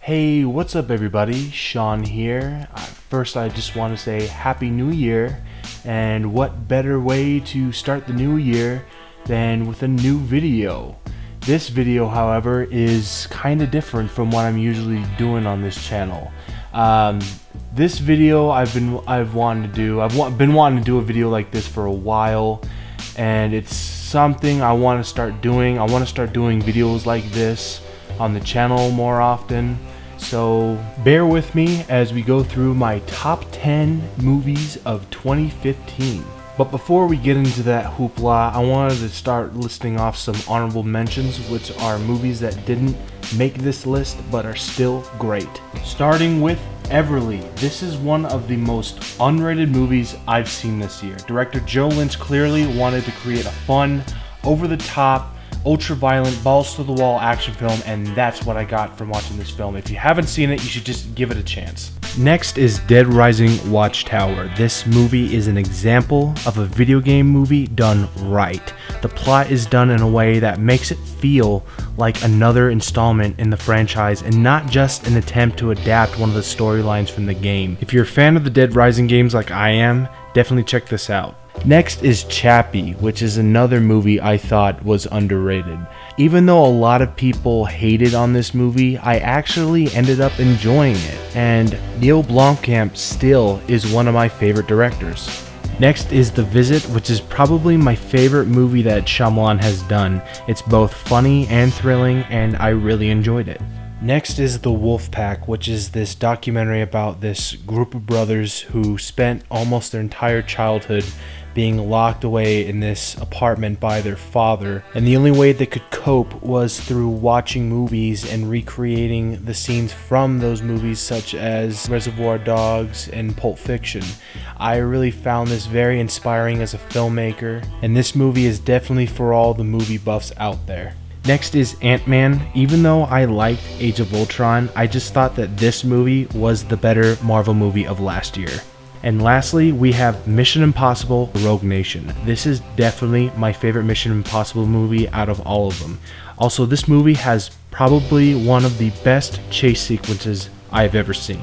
Hey, what's up everybody? Sean here. First, I just want to say Happy New Year, and what better way to start the new year than with a new video. This video, however, is kind of different from what I'm usually doing on this channel. This video I've been wanting to do a video like this for a while, and it's something I want to start doing. I want to start doing videos like this on the channel more often. So bear with me as we go through my top 10 movies of 2015. But before we get into that hoopla, I wanted to start listing off some honorable mentions, which are movies that didn't make this list but are still great. Starting with Everly. This is one of the most unrated movies I've seen this year. Director Joe Lynch clearly wanted to create a fun, over-the-top, ultra-violent, balls-to-the-wall action film, and that's what I got from watching this film. If you haven't seen it, you should just give it a chance. Next is Dead Rising Watchtower. This movie is an example of a video game movie done right. The plot is done in a way that makes it feel like another installment in the franchise and not just an attempt to adapt one of the storylines from the game. If you're a fan of the Dead Rising games like I am, definitely check this out. Next is Chappie, which is another movie I thought was underrated. Even though a lot of people hated on this movie, I actually ended up enjoying it, and Neil Blomkamp still is one of my favorite directors. Next is The Visit, which is probably my favorite movie that Shyamalan has done. It's both funny and thrilling, and I really enjoyed it. Next is The Wolf Pack, which is this documentary about this group of brothers who spent almost their entire childhood being locked away in this apartment by their father, and the only way they could cope was through watching movies and recreating the scenes from those movies, such as Reservoir Dogs and Pulp Fiction. I really found this very inspiring as a filmmaker, and this movie is definitely for all the movie buffs out there. Next is Ant-Man. Even though I liked Age of Ultron, I just thought that this movie was the better Marvel movie of last year. And lastly, we have Mission Impossible: Rogue Nation. This is definitely my favorite Mission Impossible movie out of all of them. Also, this movie has probably one of the best chase sequences I've ever seen.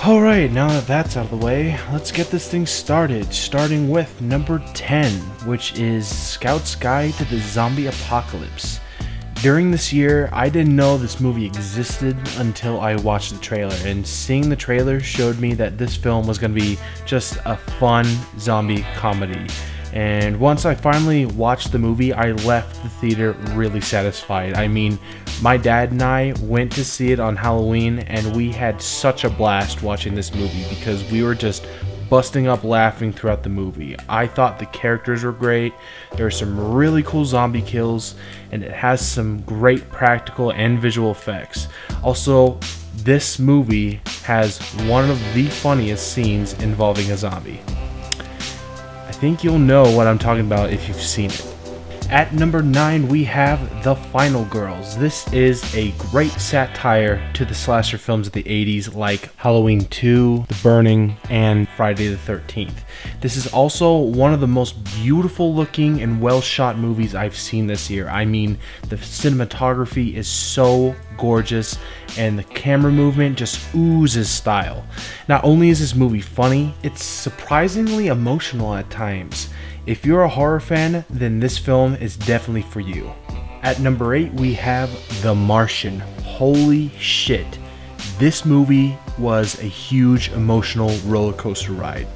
Alright, now that that's out of the way, let's get this thing started, starting with number 10, which is Scout's Guide to the Zombie Apocalypse. During this year, I didn't know this movie existed until I watched the trailer, and seeing the trailer showed me that this film was going to be just a fun zombie comedy. And once I finally watched the movie, I left the theater really satisfied. I mean, my dad and I went to see it on Halloween, and we had such a blast watching this movie because we were just busting up laughing throughout the movie. I thought the characters were great, there are some really cool zombie kills, and it has some great practical and visual effects. Also, this movie has one of the funniest scenes involving a zombie. I think you'll know what I'm talking about if you've seen it. At number 9, we have The Final Girls. This is a great satire to the slasher films of the 80s like Halloween 2, The Burning, and Friday the 13th. This is also one of the most beautiful looking and well shot movies I've seen this year. I mean, the cinematography is so gorgeous and the camera movement just oozes style. Not only is this movie funny, it's surprisingly emotional at times. If you're a horror fan, then this film is definitely for you. At number 8, we have The Martian. Holy shit. This movie was a huge emotional roller coaster ride.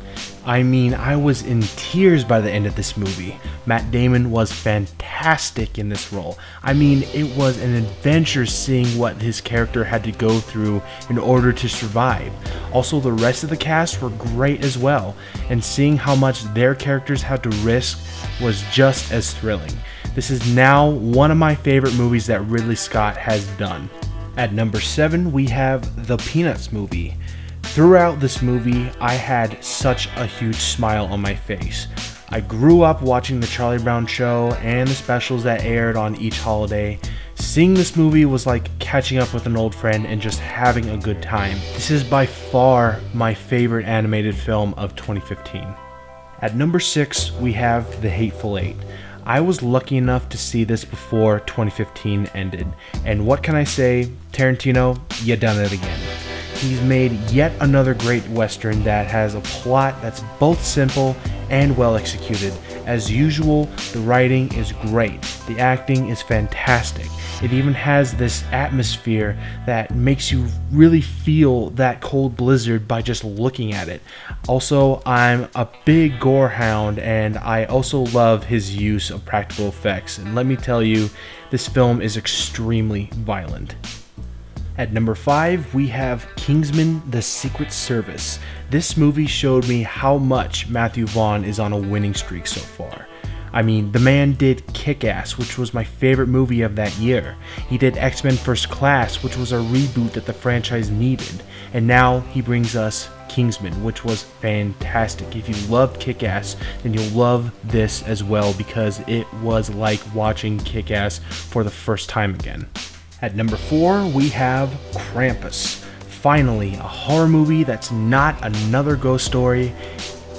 I mean, I was in tears by the end of this movie. Matt Damon was fantastic in this role. I mean, it was an adventure seeing what his character had to go through in order to survive. Also, the rest of the cast were great as well, and seeing how much their characters had to risk was just as thrilling. This is now one of my favorite movies that Ridley Scott has done. At number 7, we have The Peanuts movie. Throughout this movie, I had such a huge smile on my face. I grew up watching the Charlie Brown Show and the specials that aired on each holiday. Seeing this movie was like catching up with an old friend and just having a good time. This is by far my favorite animated film of 2015. At number 6, we have The Hateful Eight. I was lucky enough to see this before 2015 ended, and what can I say? Tarantino, you done it again. He's made yet another great Western that has a plot that's both simple and well executed. As usual, the writing is great, the acting is fantastic. It even has this atmosphere that makes you really feel that cold blizzard by just looking at it. Also, I'm a big gore hound, and I also love his use of practical effects. And let me tell you, this film is extremely violent. At number 5, we have Kingsman: The Secret Service. This movie showed me how much Matthew Vaughn is on a winning streak so far. I mean, the man did Kick-Ass, which was my favorite movie of that year. He did X-Men First Class, which was a reboot that the franchise needed. And now he brings us Kingsman, which was fantastic. If you loved Kick-Ass, then you'll love this as well, because it was like watching Kick-Ass for the first time again. At number 4, we have Krampus. Finally, a horror movie that's not another ghost story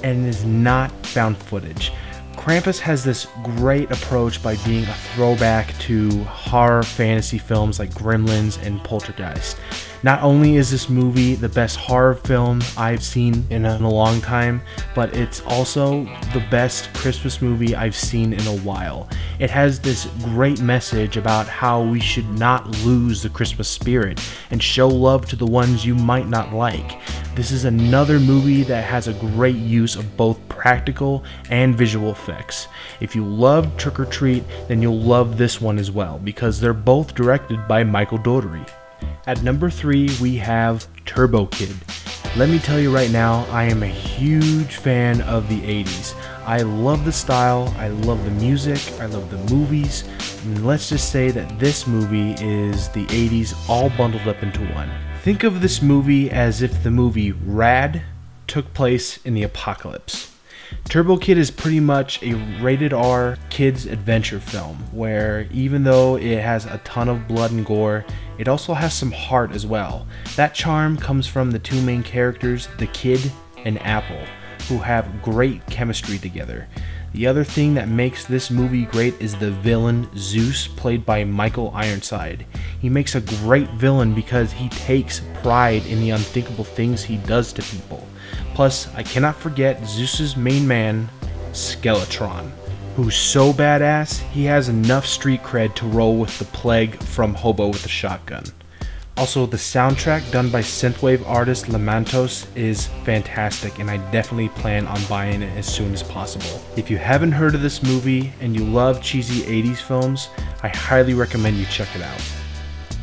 and is not found footage. Krampus has this great approach by being a throwback to horror fantasy films like Gremlins and Poltergeist. Not only is this movie the best horror film I've seen in a long time, but it's also the best Christmas movie I've seen in a while. It has this great message about how we should not lose the Christmas spirit and show love to the ones you might not like. This is another movie that has a great use of both practical and visual effects. If you love Trick or Treat, then you'll love this one as well, because they're both directed by Michael Dougherty. At number 3, we have Turbo Kid. Let me tell you right now, I am a huge fan of the 80s. I love the style, I love the music, I love the movies, and let's just say that this movie is the 80s all bundled up into one. Think of this movie as if the movie Rad took place in the apocalypse. Turbo Kid is pretty much a rated R kids adventure film where even though it has a ton of blood and gore, it also has some heart as well. That charm comes from the two main characters, the Kid and Apple, who have great chemistry together. The other thing that makes this movie great is the villain Zeus, played by Michael Ironside. He makes a great villain because he takes pride in the unthinkable things he does to people. Plus, I cannot forget Zeus's main man, Skeletron, who's so badass he has enough street cred to roll with the Plague from Hobo with a Shotgun. Also, the soundtrack done by synthwave artist Lamantos is fantastic, and I definitely plan on buying it as soon as possible. If you haven't heard of this movie and you love cheesy 80s films, I highly recommend you check it out.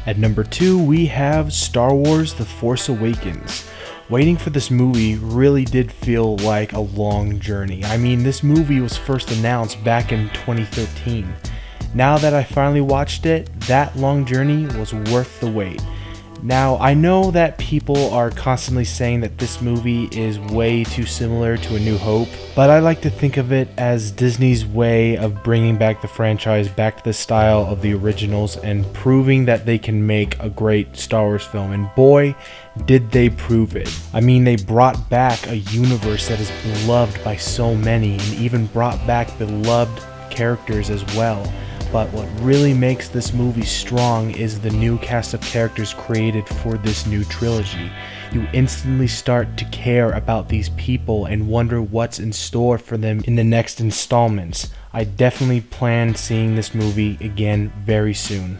At number 2, we have Star Wars: The Force Awakens. Waiting for this movie really did feel like a long journey. I mean, this movie was first announced back in 2013. Now that I finally watched it, that long journey was worth the wait. Now, I know that people are constantly saying that this movie is way too similar to A New Hope, but I like to think of it as Disney's way of bringing back the franchise back to the style of the originals and proving that they can make a great Star Wars film, and boy, did they prove it. I mean, they brought back a universe that is beloved by so many, and even brought back beloved characters as well. But what really makes this movie strong is the new cast of characters created for this new trilogy. You instantly start to care about these people and wonder what's in store for them in the next installments. I definitely plan seeing this movie again very soon.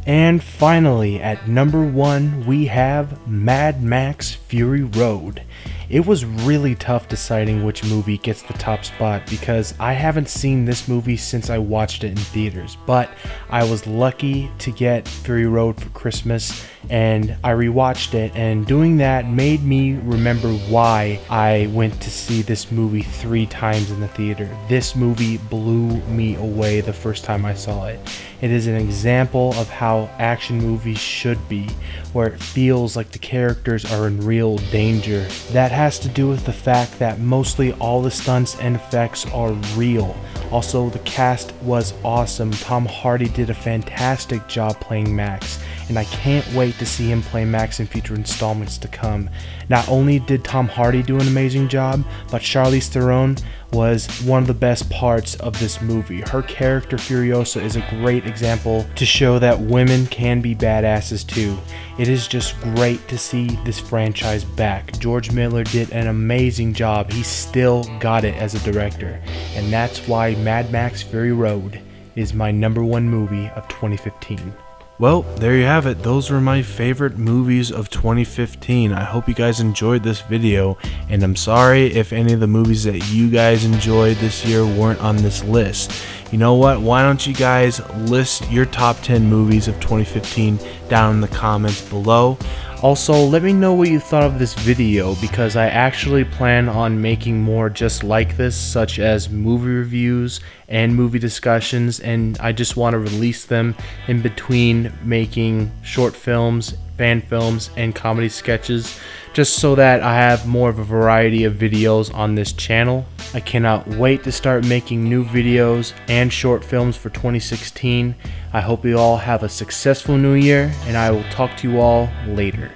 And finally, at number 1, we have Mad Max Fury Road. It was really tough deciding which movie gets the top spot because I haven't seen this movie since I watched it in theaters, but I was lucky to get Fury Road for Christmas and I rewatched it, and doing that made me remember why I went to see this movie 3 times in the theater. This movie blew me away the first time I saw it. It is an example of how action movies should be, where it feels like the characters are in real danger. That has to do with the fact that mostly all the stunts and effects are real. Also, the cast was awesome. Tom Hardy did a fantastic job playing Max, and I can't wait to see him play Max in future installments to come. Not only did Tom Hardy do an amazing job, but Charlize Theron was one of the best parts of this movie. Her character Furiosa is a great example to show that women can be badasses too. It is just great to see this franchise back. George Miller did an amazing job. He still got it as a director, and that's why Mad Max Fury Road is my #1 movie of 2015. Well, there you have it. Those were my favorite movies of 2015. I hope you guys enjoyed this video, and I'm sorry if any of the movies that you guys enjoyed this year weren't on this list. You know what? Why don't you guys list your top 10 movies of 2015 down in the comments below? Also, let me know what you thought of this video, because I actually plan on making more just like this, such as movie reviews and movie discussions, and I just want to release them in between making short films, fan films, and comedy sketches, just so that I have more of a variety of videos on this channel. I cannot wait to start making new videos and short films for 2016. I hope you all have a successful new year, and I will talk to you all later.